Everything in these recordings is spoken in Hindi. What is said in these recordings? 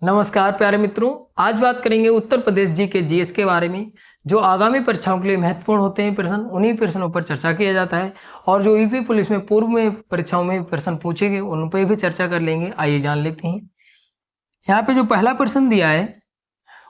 नमस्कार प्यारे मित्रों। आज बात करेंगे उत्तर प्रदेश जी के जीएस के बारे में। जो आगामी परीक्षाओं के लिए महत्वपूर्ण होते हैं प्रश्न, उन्हीं प्रश्नों पर चर्चा किया जाता है। और जो यूपी पुलिस में पूर्व में परीक्षाओं में प्रश्न पूछे गए उन पर भी चर्चा कर लेंगे। आइए जान लेते हैं। यहाँ पे जो पहला प्रश्न दिया है,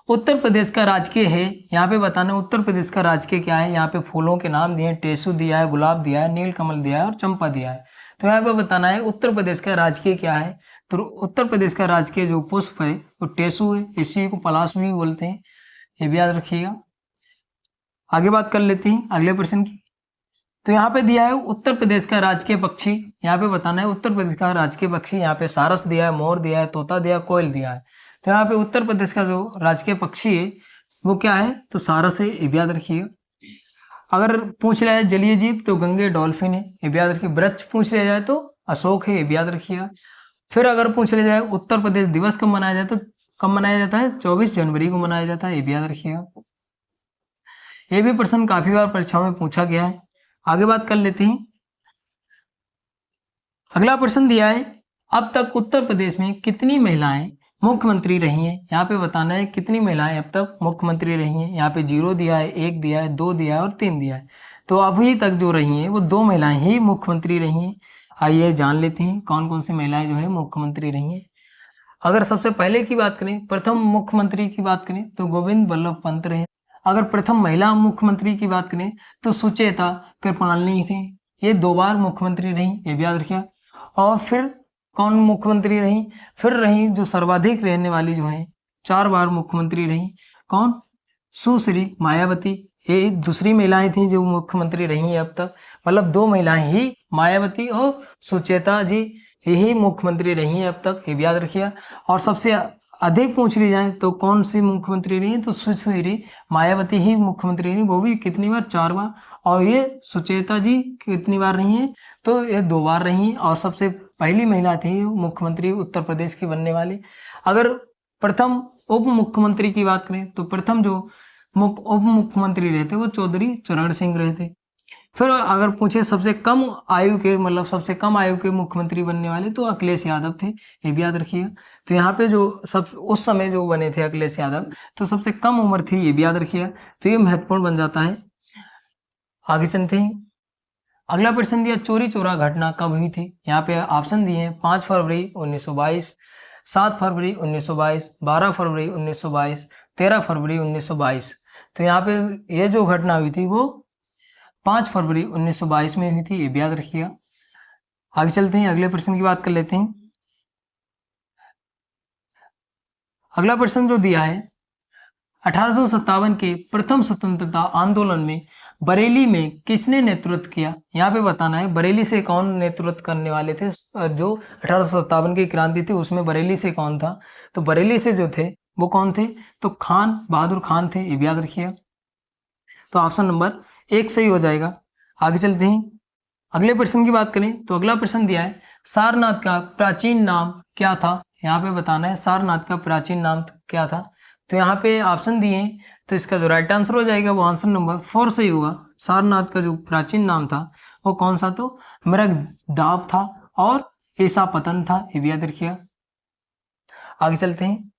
उत्तर प्रदेश का राजकीय है। यहाँ पे बताना उत्तर प्रदेश का राजकीय क्या है। यहाँ पे फूलों के नाम दिए हैं, टेसू दिया है, गुलाब दिया है, नीलकमल दिया है और चंपा दिया है। तो यहाँ पे बताना है उत्तर प्रदेश का राजकीय क्या है। तो उत्तर प्रदेश का राजकीय जो पुष्प है वो टेसू है। इसी को पलाश भी बोलते हैं, ये भी याद रखिएगा। आगे बात कर लेते हैं अगले प्रश्न की। तो यहाँ पे दिया है उत्तर प्रदेश का राजकीय पक्षी। यहाँ पे बताना है उत्तर प्रदेश का राजकीय पक्षी। यहाँ पे सारस दिया है, मोर दिया है, तोता दिया है, कोयल दिया है। तो यहाँ पे उत्तर प्रदेश का जो राजकीय पक्षी है वो क्या है, तो सारस है, ये भी याद रखिएगा। अगर पूछ लिया जाए जलीय जीव तो गंगे डॉल्फिन है, ये भी याद रखिए। वृक्ष पूछ लिया जाए तो अशोक है, ये भी याद रखिएगा। फिर अगर पूछ लिया जाए उत्तर प्रदेश दिवस कब मनाया जाता है, तो कब मनाया जाता है, 24 जनवरी को मनाया जाता है, ये भी याद रखिएगा। ये भी प्रश्न काफी बार परीक्षाओं में पूछा गया है। आगे बात कर लेते हैं। अगला प्रश्न दिया है, अब तक उत्तर प्रदेश में कितनी महिलाएं मुख्यमंत्री रही हैं। यहाँ पे बताना है कितनी महिलाएं अब तक मुख्यमंत्री रही हैं। यहाँ पे 0 दिया है, 1 दिया है, 2 दिया है और 3 दिया है। तो अभी तक जो रही हैं वो 2 महिलाएं ही मुख्यमंत्री रही हैं। आइए जान लेते हैं कौन कौन सी महिलाएं जो है मुख्यमंत्री रही हैं। अगर सबसे पहले की बात करें, प्रथम मुख्यमंत्री की बात करें तो गोविंद वल्लभ पंत रहे। अगर प्रथम महिला मुख्यमंत्री की बात करें तो सुचेता कृपालिनी थी, ये 2 बार मुख्यमंत्री रही, ये भी याद रखिए। और फिर कौन मुख्यमंत्री रही, फिर रही जो सर्वाधिक रहने वाली जो है 4 बार मुख्यमंत्री रही, कौन, सुश्री मायावती। ये दूसरी महिलाएं थी जो मुख्यमंत्री रही अब तक, मतलब 2 महिलाएं ही, मायावती और सुचेता जी यही मुख्यमंत्री रही हैं अब तक, ये भी याद रखिए। और सबसे अधिक पूछ ली जाए तो कौन सी मुख्यमंत्री रही है, तो सुश्री मायावती ही मुख्यमंत्री रही, वो भी कितनी बार, 4 बार। और ये सुचेता जी कितनी बार रही हैं, तो ये 2 बार रही। और सबसे पहली महिला थी मुख्यमंत्री उत्तर प्रदेश की बनने वाली। अगर प्रथम उप मुख्यमंत्री की बात करें तो प्रथम जो उप मुख्यमंत्री रहे थे वो चौधरी चरण सिंह रहे थे। फिर अगर पूछे सबसे कम आयु के, मतलब सबसे कम आयु के मुख्यमंत्री बनने वाले, तो अखिलेश यादव थे, ये भी याद रखिएगा। तो यहाँ पे जो सब उस समय जो बने थे अखिलेश यादव, तो सबसे कम उम्र थी, ये भी याद रखिएगा। तो ये महत्वपूर्ण बन जाता है। आगे चलते हैं। अगला प्रश्न दिया, चोरी चोरा घटना कब हुई थी। यहाँ पे ऑप्शन दिए हैं 5 फरवरी 1922, 7 फरवरी 1922, 12 फरवरी 1922, 13 फरवरी 1922। तो यहाँ पे ये जो घटना हुई थी वो 5 फरवरी 1922 में हुई थी, ये भी याद रखिएगा। आगे चलते हैं, अगले प्रश्न की बात कर लेते हैं। अगला प्रश्न जो दिया है, 1857 के प्रथम स्वतंत्रता आंदोलन में बरेली में किसने नेतृत्व किया। यहाँ पे बताना है बरेली से कौन नेतृत्व करने वाले थे। जो 1857 की क्रांति थी उसमें बरेली से कौन था, तो बरेली से जो थे वो कौन थे, तो खान बहादुर खान थे, ये भी याद रखिएगा। तो ऑप्शन नंबर 1 सही हो जाएगा। आगे चलते हैं, अगले प्रश्न की बात करें तो अगला प्रश्न दिया है, सारनाथ का प्राचीन नाम क्या था। यहाँ पे बताना है सारनाथ का प्राचीन नाम क्या था। तो यहाँ पे ऑप्शन दिए हैं, तो इसका जो राइट आंसर हो जाएगा वो आंसर नंबर 4 सही होगा। सारनाथ का जो प्राचीन नाम था वो कौन सा, तो मृगडाब था और ऐसापतन था, ये भी याद रखिएगा। आगे चलते हैं,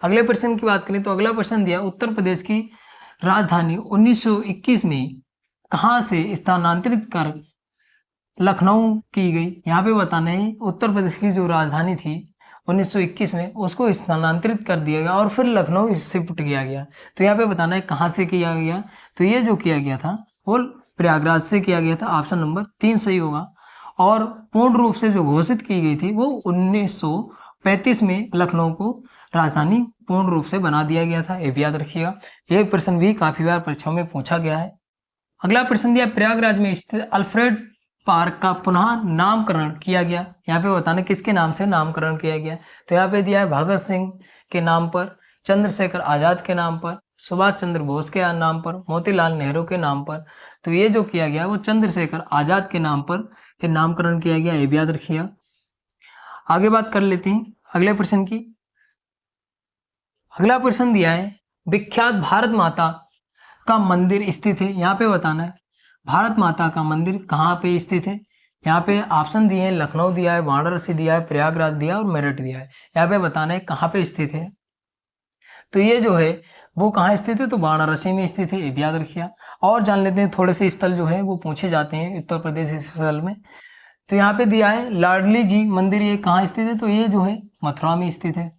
अगले प्रश्न की बात करें तो अगला प्रश्न दिया, उत्तर प्रदेश की राजधानी 1921 में कहाँ से स्थानांतरित कर लखनऊ की गई। यहाँ पे बताना है उत्तर प्रदेश की जो राजधानी थी 1921 में उसको स्थानांतरित कर दिया गया और फिर लखनऊ शिफ्ट किया गया। तो यहाँ पे बताना है कहाँ से किया गया, तो ये जो किया गया था वो प्रयागराज से किया गया था, ऑप्शन नंबर 3 सही होगा। और पूर्ण रूप से जो घोषित की गई थी वो 1935 में लखनऊ को राजधानी पूर्ण रूप से बना दिया गया था, ये भी याद रखिएगा। ये प्रश्न भी काफी बार परीक्षाओं में पूछा गया है। अगला प्रश्न दिया, प्रयागराज में स्थित अल्फ्रेड पार्क का पुनः नामकरण किया गया। यहाँ पे बताना किसके नाम से नामकरण किया गया। तो यहाँ पे दिया है भगत सिंह के नाम पर, चंद्रशेखर आजाद के नाम पर, सुभाष चंद्र बोस के नाम पर, मोतीलाल नेहरू के नाम पर। तो ये जो किया गया वो चंद्रशेखर आजाद के नाम पर ये नामकरण किया गया, ये भी याद रखिएगा। आगे बात कर लेते हैं अगले प्रश्न की। अगला प्रश्न दिया है, विख्यात भारत माता का मंदिर स्थित है। यहाँ पे बताना है भारत माता का मंदिर कहाँ पे स्थित है। यहाँ पे ऑप्शन दिए हैं, लखनऊ दिया है, वाराणसी दिया है, प्रयागराज दिया है और मेरठ दिया है। यहाँ पे बताना है कहाँ पे स्थित है। तो ये जो है वो कहाँ स्थित है, तो वाराणसी में स्थित है, ये भी याद रखिए। और जान लेते हैं थोड़े से स्थल जो है वो पूछे जाते हैं उत्तर प्रदेश इस स्थल में। तो यहाँ पे दिया है लाडली जी मंदिर, ये कहाँ स्थित है, तो ये जो है मथुरा में स्थित है।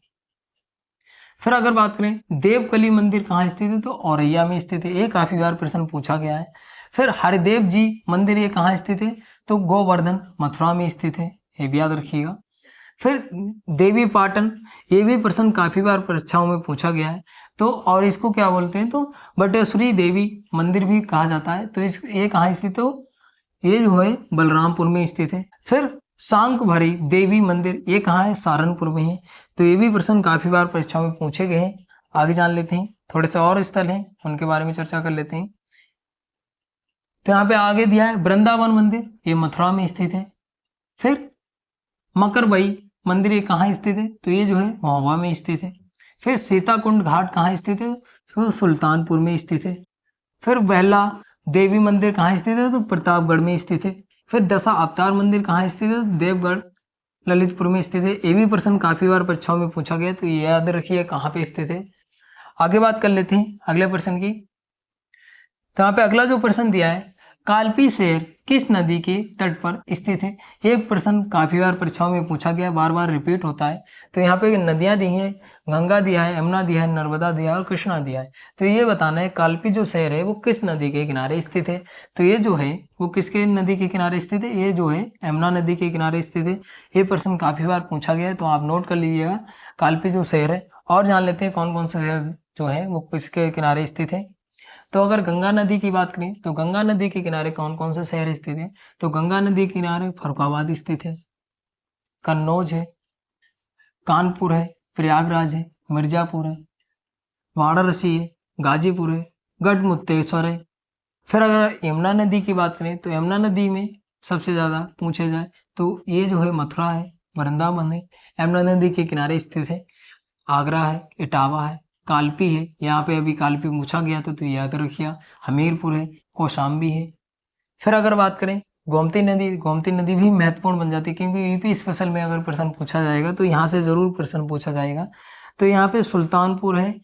फिर अगर बात करें देवकली मंदिर कहाँ स्थित है, तो औरैया में स्थित है, ये काफी बार प्रश्न पूछा गया है। फिर हरिदेव जी मंदिर ये कहाँ स्थित है, तो गोवर्धन मथुरा में स्थित है, ये भी याद रखिएगा। फिर देवी पाटन, ये भी प्रश्न काफी बार परीक्षाओं में पूछा गया है। तो और इसको क्या बोलते हैं, तो बटेश्वरी देवी मंदिर भी कहा जाता है। तो इस ये कहाँ स्थित हो, ये जो है बलरामपुर में स्थित है। फिर शांक भरी देवी मंदिर ये कहाँ है, सहारनपुर में है। तो ये भी प्रश्न काफी बार परीक्षाओं में पूछे गए हैं। आगे जान लेते हैं, थोड़े से और स्थल हैं उनके बारे में चर्चा कर लेते हैं। तो यहाँ पे आगे दिया है वृंदावन मंदिर, ये मथुरा में स्थित है। फिर मकरबई मंदिर ये कहाँ स्थित है, तो ये जो है महोबा में स्थित है। फिर सीताकुंड घाट कहाँ स्थित है, तो सुल्तानपुर में स्थित है। फिर बहला देवी मंदिर कहाँ स्थित है, तो प्रतापगढ़ में स्थित है। फिर दशा अवतार मंदिर कहाँ स्थित है, तो देवगढ़ ललितपुर में स्थित है। ये भी प्रश्न काफी बार परीक्षाओं में पूछा गया, तो ये याद रखिए कहाँ पे स्थित है। आगे बात कर लेते हैं अगले प्रश्न की। तो यहाँ पे अगला जो प्रश्न दिया है, कालपी शहर किस नदी के तट पर स्थित है। ये प्रश्न काफी बार परीक्षाओं में पूछा गया, बार बार रिपीट होता है। तो यहाँ पे नदियां दी हैं, गंगा दिया है, यमुना दिया है, नर्मदा दिया है और कृष्णा दिया है। तो ये बताना है कालपी जो शहर है वो किस नदी के किनारे स्थित है। तो ये जो है वो किसके नदी के किनारे स्थित है, ये जो है यमुना नदी के किनारे स्थित है। ये प्रश्न काफी बार पूछा गया है, तो आप नोट कर लीजिएगा कालपी जो शहर है। और जान लेते हैं कौन कौन से शहर जो है वो किसके किनारे स्थित है। तो अगर गंगा नदी की बात करें, तो गंगा नदी के किनारे कौन कौन से शहर स्थित हैं, तो गंगा नदी के किनारे फरुखाबाद स्थित है, कन्नौज है, कानपुर है, प्रयागराज है, मिर्जापुर है, वाराणसी है, गाजीपुर है, गढ़मुक्तेश्वर है। फिर अगर यमुना नदी की बात करें, तो यमुना नदी में सबसे ज़्यादा पूछे जाए तो ये जो है मथुरा है, वृंदावन है, यमुना नदी के किनारे स्थित है। आगरा है, इटावा है, कालपी है, यहाँ पे अभी कालपी पूछा गया था तो याद रखिए। हमीरपुर है, कौशाम्बी है। फिर अगर बात करें गोमती नदी, गोमती नदी भी महत्वपूर्ण बन जाती है, क्योंकि यूपी स्पेशल में अगर प्रश्न पूछा जाएगा तो यहाँ से जरूर प्रश्न पूछा जाएगा। तो यहाँ पे सुल्तानपुर है,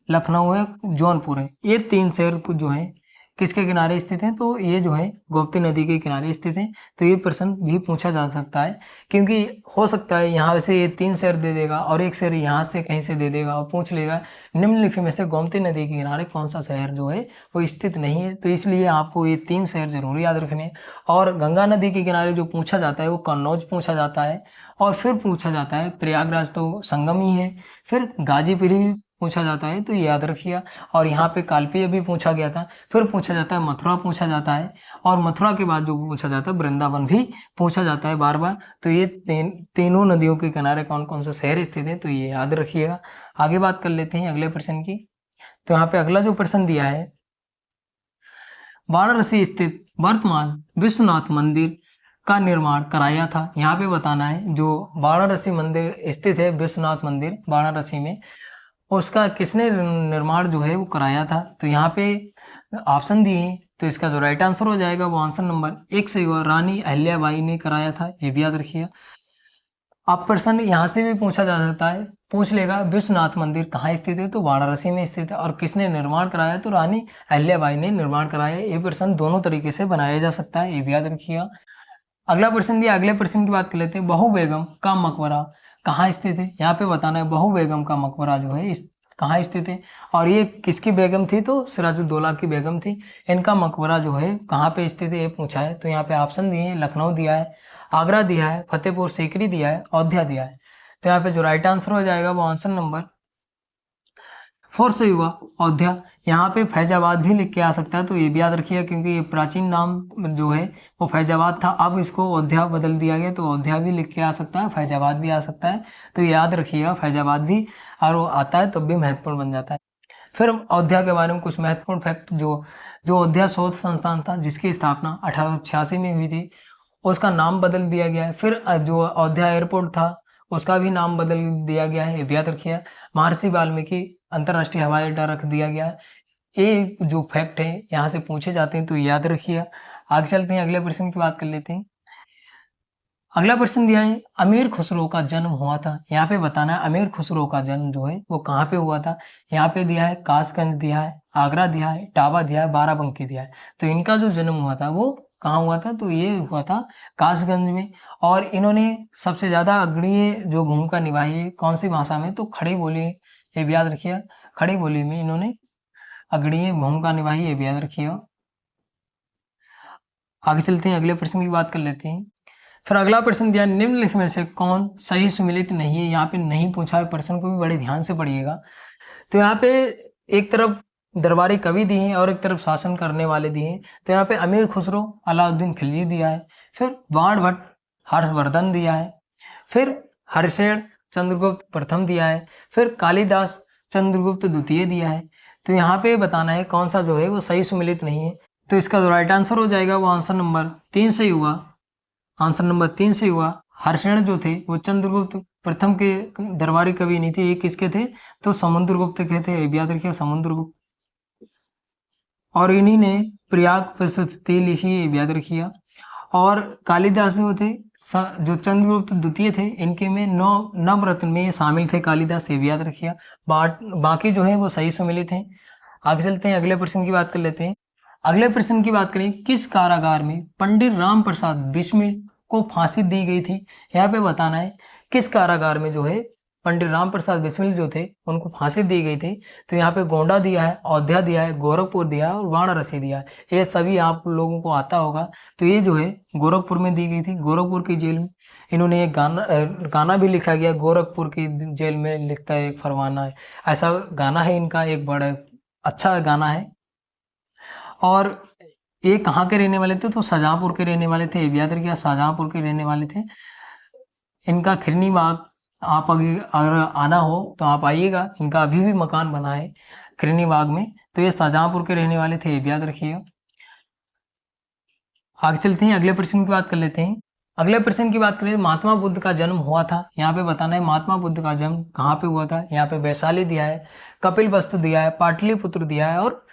लखनऊ है, जौनपुर है, ये 3 शहर जो है किसके किनारे स्थित हैं, तो ये जो है गोमती नदी के किनारे स्थित हैं। तो ये प्रश्न भी पूछा जा सकता है, क्योंकि हो सकता है यहाँ से ये 3 शहर दे देगा और एक शहर यहाँ से कहीं से दे देगा और पूछ लेगा निम्नलिखित में से गोमती नदी के किनारे कौन सा शहर जो है वो स्थित नहीं है। तो इसलिए आपको ये 3 शहर जरूर याद रखने हैं। और गंगा नदी के किनारे जो पूछा जाता है वो कन्नौज पूछा जाता है, और फिर पूछा जाता है प्रयागराज, तो संगम ही है। फिर गाजीपुर भी पूछा जाता है, तो ये याद रखिए। और यहाँ पे कालपी भी पूछा गया था। फिर पूछा जाता है मथुरा पूछा जाता है, और मथुरा के बाद जो पूछा जाता है वृंदावन भी पूछा जाता है बार बार। तो ये तीनों नदियों के किनारे कौन कौन से शहर स्थित है, तो ये याद रखिएगा। आगे बात कर लेते हैं अगले प्रश्न की। तो यहाँ पे अगला जो प्रश्न दिया है, वाराणसी स्थित वर्तमान विश्वनाथ मंदिर का निर्माण कराया था। यहाँ पे बताना है जो वाराणसी मंदिर स्थित है, विश्वनाथ मंदिर वाराणसी में, उसका किसने निर्माण जो है वो कराया था। तो यहाँ पे ऑप्शन दिए हैं, तो इसका जो राइट आंसर हो जाएगा वो आंसर नंबर 1 से होगा, रानी अहिल्याबाई ने कराया था, ये भी याद रखिए। अब प्रश्न यहाँ से भी पूछा जा सकता है, पूछ लेगा विश्वनाथ मंदिर कहाँ स्थित है, तो वाराणसी में स्थित है, और किसने निर्माण कराया, तो रानी अहिल्याबाई ने निर्माण कराया। ये प्रश्न दोनों तरीके से बनाया जा सकता है, ये भी याद रखिएगा। अगला प्रश्न दिया, अगले प्रश्न की बात कर लेते हैं। बहू बेगम का मकबरा कहाँ स्थित है। यहाँ पे बताना है बहू बेगम का मकबरा जो है कहाँ स्थित है, और ये किसकी बेगम थी, तो सिराजुद्दौला की बेगम थी। इनका मकबरा जो है कहाँ पे स्थित है ये पूछा है। तो यहाँ पे ऑप्शन दिए हैं, लखनऊ दिया है, आगरा दिया है, फतेहपुर सीकरी दिया है, अयोध्या दिया है। तो यहाँ पे जो राइट आंसर हो जाएगा वो आंसर नंबर 4 से हुआ अयोध्या। यहाँ पे फैजाबाद भी लिख के आ सकता है, तो ये भी याद रखिएगा, क्योंकि ये प्राचीन नाम जो है वो फैजाबाद था, अब इसको अयोध्या बदल दिया गया, तो अयोध्या भी लिख के आ सकता है, फैजाबाद भी आ सकता है। तो याद रखिएगा फैजाबाद भी, और वो आता है तब भी महत्वपूर्ण बन जाता है। फिर अयोध्या के बारे में कुछ महत्वपूर्ण फैक्ट, जो अयोध्या शोध संस्थान था जिसकी स्थापना 1886 में हुई थी, उसका नाम बदल दिया गया है। फिर जो अयोध्या एयरपोर्ट था उसका भी नाम बदल दिया गया है, ये भी याद रखिए। महर्षि वाल्मीकि अंतर्राष्ट्रीय हवाई अड्डा रख दिया गया है। ये जो फैक्ट है यहाँ से पूछे जाते हैं, तो याद रखिए। आगे चलते हैं, अगले प्रश्न की बात कर लेते हैं। अगला प्रश्न दिया है अमीर खुसरो का जन्म हुआ था, यहाँ पे बताना है अमीर खुसरो का जन्म जो है वो कहाँ पे हुआ था। यहाँ पे दिया है कासगंज दिया है, आगरा दिया है, इटावा दिया है, बाराबंकी दिया है। तो इनका जो जन्म हुआ था वो कहाँ हुआ था, तो ये हुआ था कासगंज में। और इन्होंने सबसे ज्यादा अग्रणीय जो भूमिका निभाई है कौन सी भाषा में, तो खड़ी बोली, ये भी याद रखिए, खड़ी बोली में इन्होंने अग्रणीय भूमिका निभाई, ये भी याद रखिएगा। आगे चलते हैं, अगले प्रश्न की बात कर लेते हैं। फिर अगला प्रश्न दिया निम्नलिखित में से कौन सही सुमेलित नहीं है। यहाँ पे नहीं पूछा है, प्रश्न को भी बड़े ध्यान से पढ़िएगा। तो यहाँ पे एक तरफ दरबारी कवि दिए हैं और एक तरफ शासन करने वाले दिए हैं। तो यहाँ पे अमीर खुसरो अलाउद्दीन खिलजी दिया है, फिर बाण भट्ट हर्षवर्धन दिया है, फिर हर्षेण चंद्रगुप्त प्रथम दिया है, फिर कालिदास चंद्रगुप्त द्वितीय दिया है। तो यहाँ पे बताना है कौन सा जो है वो सही सुमेलित नहीं है। तो इसका जो राइट आंसर हो जाएगा वो आंसर नंबर 3 से हुआ, आंसर नंबर 3 से हुआ। हर्षण जो थे वो चंद्रगुप्त प्रथम के दरबारी कवि नहीं थे, ये किसके थे, तो समुद्रगुप्त के थे, याद रखिए समुद्रगुप्त। और इन्हीं ने प्रयाग प्रशस्ति लिखी, ये याद रखिए। और कालिदास जो थे जो चंद्रगुप्त द्वितीय थे, इनके में नवरत्न में शामिल थे कालिदास, ये भी याद रखिए। बाकी जो है वो सही सम्मिलित हैं। आगे चलते हैं, अगले प्रश्न की बात कर लेते हैं। अगले प्रश्न की बात करें, किस कारागार में पंडित राम प्रसाद बिस्मिल को फांसी दी गई थी। यहाँ पे बताना है किस कारागार में जो है पंडित राम प्रसाद बिस्मिल जो थे उनको फांसी दी गई थी। तो यहाँ पे गोंडा दिया है, अयोध्या दिया है, गोरखपुर दिया है और वाराणसी दिया है। ये सभी आप लोगों को आता होगा। तो ये जो है गोरखपुर में दी गई थी, गोरखपुर की जेल में। इन्होंने एक गाना भी लिखा गया, गोरखपुर की जेल में लिखता है एक फरमाना है, ऐसा गाना है इनका, एक बड़ा अच्छा गाना है। और ये कहाँ के रहने वाले थे, तो शाहजहाँपुर के रहने वाले थे, याद रखिए शाहजहाँपुर के रहने वाले थे। इनका खिरनी बाग, आप अगर आना हो तो आप आइएगा, इनका अभी भी मकान बना है खिरनी बाग में। तो ये शाहजहाँपुर के रहने वाले थे, याद रखिएगा। आगे चलते हैं, अगले प्रश्न की बात कर लेते हैं। अगले प्रश्न की बात करें, महात्मा बुद्ध का जन्म हुआ था। यहाँ पे बताना है महात्मा बुद्ध का जन्म कहाँ पे हुआ था। यहाँ पे वैशाली दिया है, कपिल वस्तु दिया है, पाटलिपुत्र दिया है और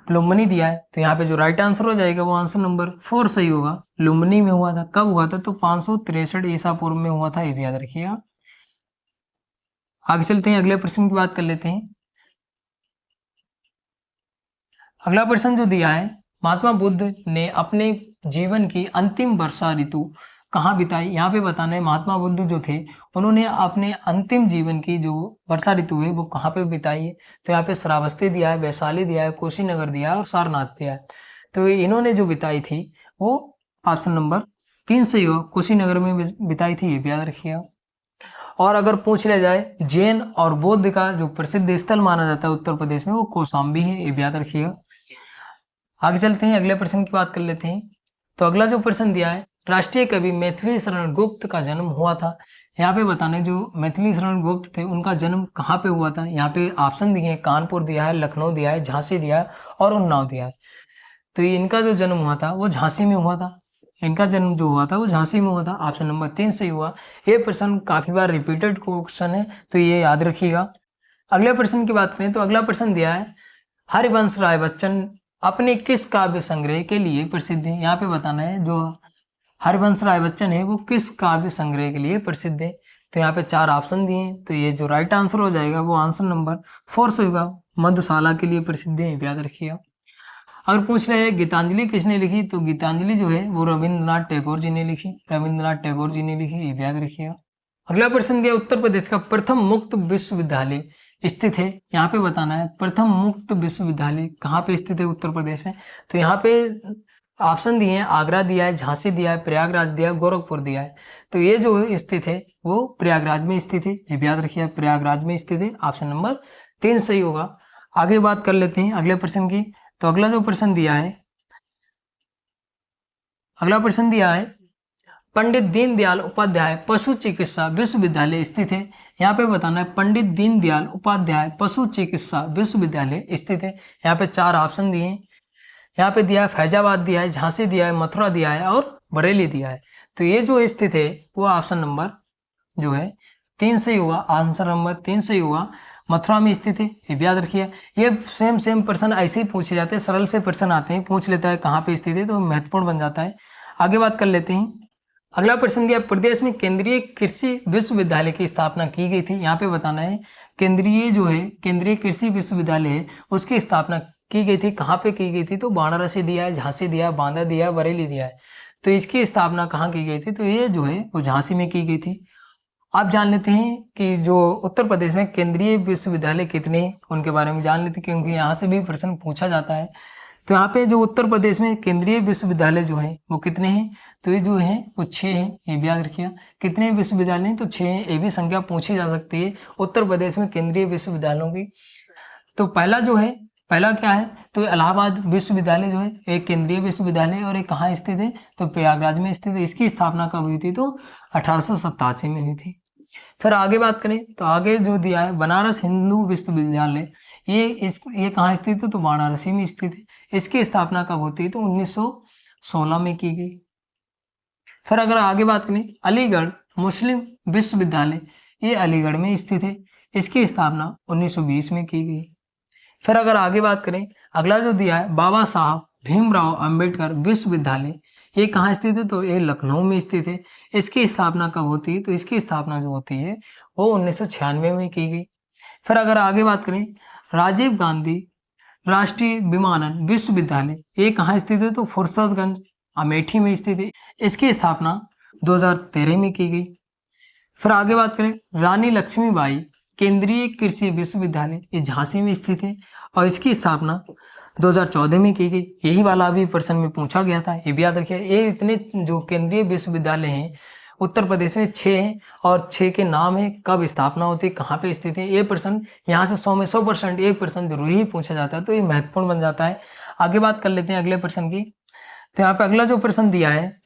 लुम्बिनी दिया है। तो यहाँ पे जो राइट आंसर हो जाएगा वो आंसर नंबर 4 सही होगा। लुम्बिनी में हुआ था, कब हुआ था, तो 563 ईसा पूर्व में हुआ था, ये भी याद रखिएगा। आगे चलते हैं, अगले प्रश्न की बात कर लेते हैं। अगला प्रश्न जो दिया है, महात्मा बुद्ध ने अपने जीवन की अंतिम वर्षा ऋतु कहाँ बिताई। यहाँ पे बताना है महात्मा बुद्ध जो थे उन्होंने अपने अंतिम जीवन की जो वर्षा ऋतु है वो कहाँ पे बिताई है। तो यहाँ पे श्रावस्ती दिया है, वैशाली दिया है, कुशीनगर दिया है और सारनाथ दिया है। तो इन्होंने जो बिताई थी वो ऑप्शन नंबर 3 सही हो, कुशीनगर में बिताई थी, ये भी याद रखिएगा। और अगर पूछ लिया जाए जैन और बौद्ध का जो प्रसिद्ध स्थल माना जाता है उत्तर प्रदेश में, वो कौशाम्बी है, ये भी याद रखिएगा। आगे चलते हैं, अगले प्रश्न की बात कर लेते हैं। तो अगला जो प्रश्न दिया है, राष्ट्रीय कवि मैथिली शरण गुप्त का जन्म हुआ था। यहाँ पे बताने जो मैथिली शरण गुप्त थे उनका जन्म कहाँ पे हुआ था। यहाँ पे ऑप्शन दिए हैं, कानपुर दिया है, लखनऊ दिया है, झांसी दिया है और उन्नाव दिया है। तो इनका जो जन्म हुआ था वो झांसी में हुआ था। इनका जन्म जो हुआ था वो झांसी में हुआ था, ऑप्शन नंबर 3 सही हुआ। ये प्रश्न काफी बार रिपीटेड क्वेश्चन है, तो ये याद रखिएगा। अगले प्रश्न की बात करें तो अगला प्रश्न दिया है, हरिवंश राय बच्चन अपने किस काव्य संग्रह के लिए प्रसिद्ध है। यहाँ पे बताना है जो हरिवंश राय बच्चन है वो किस काव्य संग्रह के लिए प्रसिद्ध है। तो यहाँ पे 4 ऑप्शन दिए हैं, तो ये जो राइट आंसर हो जाएगा वो आंसर नंबर 4 से होगा, मधुशाला के लिए प्रसिद्ध है, याद रखिएगा। अगर पूछ रहे हैं गीतांजलि किसने लिखी, तो गीतांजलि जो है वो रविंद्रनाथ टैगोर जी ने लिखी, रविंद्रनाथ टैगोर जी ने लिखी, ये याद रखिएगा। अगला प्रश्न दिया, उत्तर प्रदेश का प्रथम मुक्त विश्वविद्यालय स्थित है। यहाँ पे बताना है प्रथम मुक्त विश्वविद्यालय कहाँ पे स्थित है उत्तर प्रदेश में। तो यहाँ पे ऑप्शन दिए हैं, आगरा दिया है, झांसी दिया है, प्रयागराज दिया है, गोरखपुर दिया है। तो ये जो स्थित है वो प्रयागराज में स्थित है, ये याद रखिए, प्रयागराज में स्थित है, ऑप्शन नंबर 3 सही होगा। आगे बात कर लेते हैं अगले प्रश्न की। तो अगला जो प्रश्न दिया है, अगला प्रश्न दिया है, पंडित दीनदयाल उपाध्याय पशु चिकित्सा विश्वविद्यालय स्थित है। यहाँ पे बताना है पंडित दीनदयाल उपाध्याय पशु चिकित्सा विश्वविद्यालय स्थित है। यहाँ पे 4 ऑप्शन दिए हैं, यहाँ पे दिया है फैजाबाद दिया है, झांसी दिया है, मथुरा दिया है और बरेली दिया है। तो ये जो स्थित है वो ऑप्शन नंबर जो है 3 सही हुआ, आंसर नंबर 3 सही हुआ, मथुरा में स्थित है, ये याद रखिए। ये सेम प्रश्न ऐसे ही पूछे जाते हैं, सरल से प्रश्न आते हैं, पूछ लेता है कहाँ पे स्थित है तो महत्वपूर्ण बन जाता है। आगे बात कर लेते हैं, अगला प्रश्न दिया, प्रदेश में केंद्रीय कृषि विश्वविद्यालय की स्थापना की गई थी। यहाँ पे बताना है केंद्रीय कृषि विश्वविद्यालय है उसकी स्थापना की गई थी, कहाँ पे की गई थी, तो वाराणसी दिया है, झांसी दिया है, बांदा दिया है, बरेली दिया है। तो इसकी स्थापना कहाँ की गई थी, तो ये जो है वो झांसी में की गई थी। आप जान लेते हैं कि जो उत्तर प्रदेश में केंद्रीय विश्वविद्यालय कितने हैं उनके बारे में जान लेते हैं, क्योंकि यहाँ से भी प्रश्न पूछा जाता है। तो यहाँ पे जो उत्तर प्रदेश में केंद्रीय विश्वविद्यालय जो है वो कितने हैं, तो ये जो है वो 6 हैं, ये भी याद रखिएगा। कितने विश्वविद्यालय हैं, तो 6 हैं, ये भी संख्या पूछी जा सकती है उत्तर प्रदेश में केंद्रीय विश्वविद्यालयों की। तो पहला क्या है, तो इलाहाबाद विश्वविद्यालय जो है एक केंद्रीय विश्वविद्यालय और एक कहाँ स्थित है, तो प्रयागराज में स्थित है। इसकी स्थापना कब हुई थी, तो 1887 में हुई थी। फिर आगे बात करें तो आगे जो दिया है बनारस हिंदू विश्वविद्यालय, ये कहाँ स्थित है, तो वाराणसी में स्थित है। इसकी स्थापना कब होती है, तो 1916 में की गई। फिर अगर आगे बात करें अलीगढ़ मुस्लिम विश्वविद्यालय, ये अलीगढ़ में स्थित है। इसकी स्थापना 1920 में की गई। फिर अगर आगे बात करें अगला जो दिया है बाबा साहब भीमराव अंबेडकर विश्वविद्यालय, ये कहाँ स्थित है, तो ये लखनऊ में स्थित है। इसकी स्थापना कब होती है, तो इसकी स्थापना जो होती है वो 1996 में की गई। फिर अगर आगे बात करें राजीव गांधी राष्ट्रीय विमानन विश्वविद्यालय, ये कहाँ स्थित है, तो फुर्सतगंज अमेठी में स्थित है। इसकी स्थापना 2013 में की गई। फिर आगे बात करें रानी लक्ष्मीबाई केंद्रीय कृषि विश्वविद्यालय, ये झांसी में स्थित है और इसकी स्थापना 2014 में की गई। यही वाला अभी प्रश्न में पूछा गया था, ये भी याद रखिए। ये इतने जो केंद्रीय विश्वविद्यालय हैं उत्तर प्रदेश में 6 हैं और 6 के नाम है, कब स्थापना होती है, कहाँ पे स्थित है। ये प्रश्न यहाँ से 100 में 100% एक प्रश्न जरूर ही पूछा जाता है, तो ये महत्वपूर्ण बन जाता है। आगे बात कर लेते हैं अगले प्रश्न की। तो यहाँ पे अगला जो प्रश्न दिया है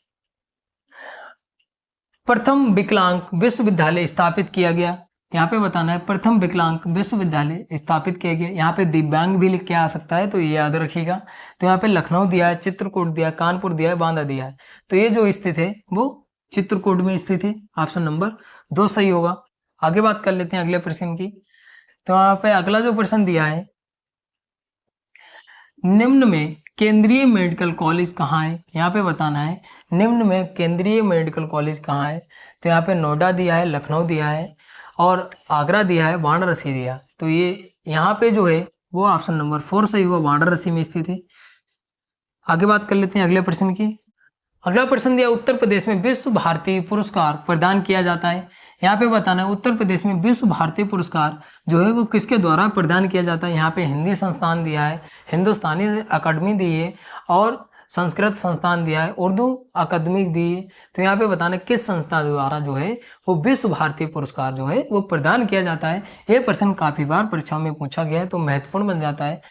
प्रथम विकलांग विश्वविद्यालय स्थापित किया गया। यहाँ पे बताना है प्रथम विकलांग विश्वविद्यालय स्थापित किया गया। यहाँ पे दिव्यांग भी लिख के आ सकता है, तो ये याद रखिएगा। तो यहाँ पे लखनऊ दिया है, चित्रकूट दिया है, कानपुर दिया है, बांदा दिया है। तो ये जो स्थित है वो चित्रकूट में स्थित है। ऑप्शन नंबर 2 सही होगा। आगे बात कर लेते हैं अगले प्रश्न की। तो यहाँ पे अगला जो प्रश्न दिया है निम्न में केंद्रीय मेडिकल कॉलेज कहाँ है। यहाँ पे बताना है निम्न में केंद्रीय मेडिकल कॉलेज कहाँ है। तो यहाँ पे नोएडा दिया है, लखनऊ दिया है और आगरा दिया है, वाराणसी दिया। तो ये यहाँ पे जो है वो ऑप्शन नंबर 4 सही होगा, वाराणसी में स्थित है। आगे बात कर लेते हैं अगले प्रश्न की। अगला प्रश्न दिया उत्तर प्रदेश में विश्व भारती पुरस्कार प्रदान किया जाता है। यहाँ पे बताना है उत्तर प्रदेश में विश्व भारती पुरस्कार जो है वो किसके द्वारा प्रदान किया जाता है। यहाँ पे हिंदी संस्थान दिया है, हिंदुस्तानी अकादमी दी है और संस्कृत संस्थान दिया है, उर्दू अकादमी दी है। तो यहाँ पे बताना किस संस्था द्वारा जो है वो विश्व भारती पुरस्कार जो है वो प्रदान किया जाता है। ये प्रश्न काफी बार परीक्षाओं में पूछा गया है, तो महत्वपूर्ण बन जाता है।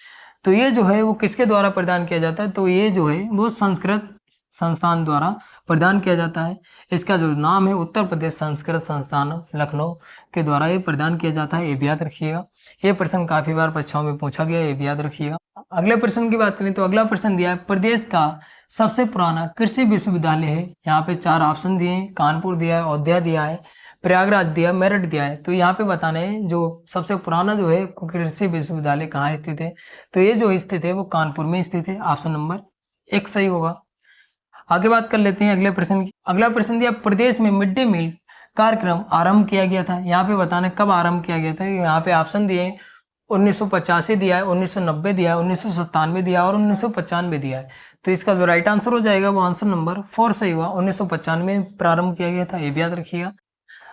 तो ये जो है वो किसके द्वारा प्रदान किया जाता है, तो ये जो है वो संस्कृत संस्थान द्वारा प्रदान किया जाता है। इसका जो नाम है उत्तर प्रदेश संस्कृत संस्थान लखनऊ के द्वारा ये प्रदान किया जाता है, ये भी याद रखिएगा। ये प्रश्न काफी बार परीक्षाओं में पूछा गया है, ये भी याद रखिएगा। अगले प्रश्न की बात करें तो अगला प्रश्न दिया है प्रदेश का सबसे पुराना कृषि विश्वविद्यालय है। यहाँ पे 4 ऑप्शन दिए हैं, कानपुर दिया है, अयोध्या दिया है, प्रयागराज दिया, मेरठ दिया है। तो यहाँ पे बताना है जो सबसे पुराना जो है कृषि विश्वविद्यालय कहाँ स्थित है। तो ये जो स्थित है वो कानपुर में स्थित है। ऑप्शन नंबर 1 सही होगा। आगे बात कर लेते हैं अगले प्रश्न की। अगला प्रश्न दिया प्रदेश में मिड डे मील कार्यक्रम आरंभ किया गया था। यहाँ पे बताना कब आरंभ किया गया था। यहाँ पे ऑप्शन दिए 1985 दिया है, 1990 दिया है, 1997 दिया और 1995 दिया है। तो इसका जो राइट आंसर हो जाएगा वो आंसर नंबर 4 सही हुआ। 1995 में प्रारंभ किया गया था, ये भी याद रखिएगा।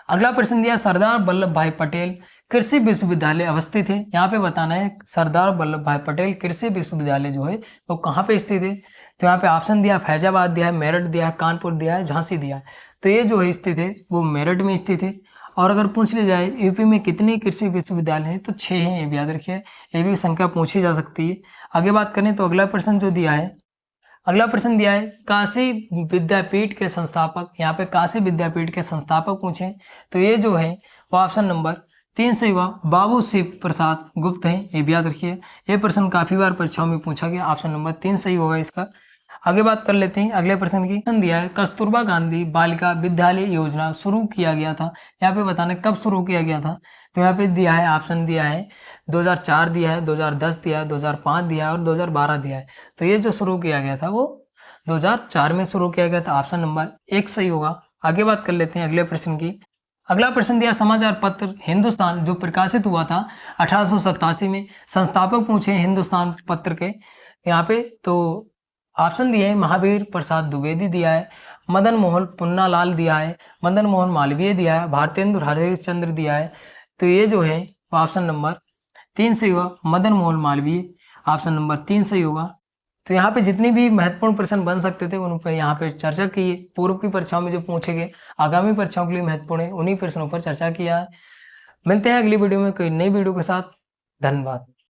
अगला प्रश्न दिया सरदार वल्लभ भाई पटेल कृषि विश्वविद्यालय अवस्थित है। यहाँ पे बताना है सरदार वल्लभ भाई पटेल कृषि विश्वविद्यालय जो है वो कहाँ पे स्थित है। तो यहाँ पे ऑप्शन दिया फैजाबाद दिया है, मेरठ दिया है, कानपुर दिया है, झांसी दिया है। तो ये जो है स्थित है वो मेरठ में स्थित है। और अगर पूछ लिया जाए यूपी में कितने कृषि विश्वविद्यालय हैं, तो 6 हैं, ये भी याद रखिए। ये भी संख्या पूछी जा सकती है। आगे बात करें तो अगला प्रश्न जो दिया है, अगला प्रश्न दिया है काशी विद्यापीठ के संस्थापक। यहाँ पे काशी विद्यापीठ के संस्थापक पूछे तो ये जो है वो ऑप्शन नंबर 3 सही हुआ, बाबू शिव प्रसाद गुप्त हैं, ये भी याद रखिए। ये प्रश्न काफी बार परीक्षाओं में पूछा गया, ऑप्शन नंबर 3 सही होगा इसका। आगे बात कर लेते हैं अगले प्रश्न की। प्रश्न दिया है कस्तूरबा गांधी बालिका विद्यालय योजना शुरू किया गया था। यहाँ पे बताना कब शुरू किया गया था। तो यहाँ पे दिया है ऑप्शन दिया है 2004 दिया है, 2010 दिया है, 2005 दिया है और 2012 दिया है। तो ये जो शुरू किया गया था वो 2004 में शुरू किया गया था। ऑप्शन नंबर 1 सही होगा। आगे बात कर लेते हैं अगले प्रश्न की। अगला प्रश्न दिया, समाचार पत्र हिंदुस्तान जो प्रकाशित हुआ था 1887 में, संस्थापक पूछे हिंदुस्तान पत्र के यहाँ पे। तो ऑप्शन दिए हैं, महावीर प्रसाद द्विवेदी दिया है, मदन मोहन पुन्नालाल दिया है, मदन मोहन मालवीय दिया है, भारतेंदु हरिश्चंद्र दिया है। तो ये जो है वो ऑप्शन नंबर 3 सही होगा, मदन मोहन मालवीय। ऑप्शन नंबर 3 सही होगा। तो यहाँ पे जितनी भी महत्वपूर्ण प्रश्न बन सकते थे उन पर यहाँ पे चर्चा की। पूर्व की परीक्षाओं में जो पूछे गए, आगामी परीक्षाओं के लिए महत्वपूर्ण है, उन्हीं प्रश्नों पर चर्चा किया है। मिलते हैं अगली वीडियो में कोई नई वीडियो के साथ। धन्यवाद।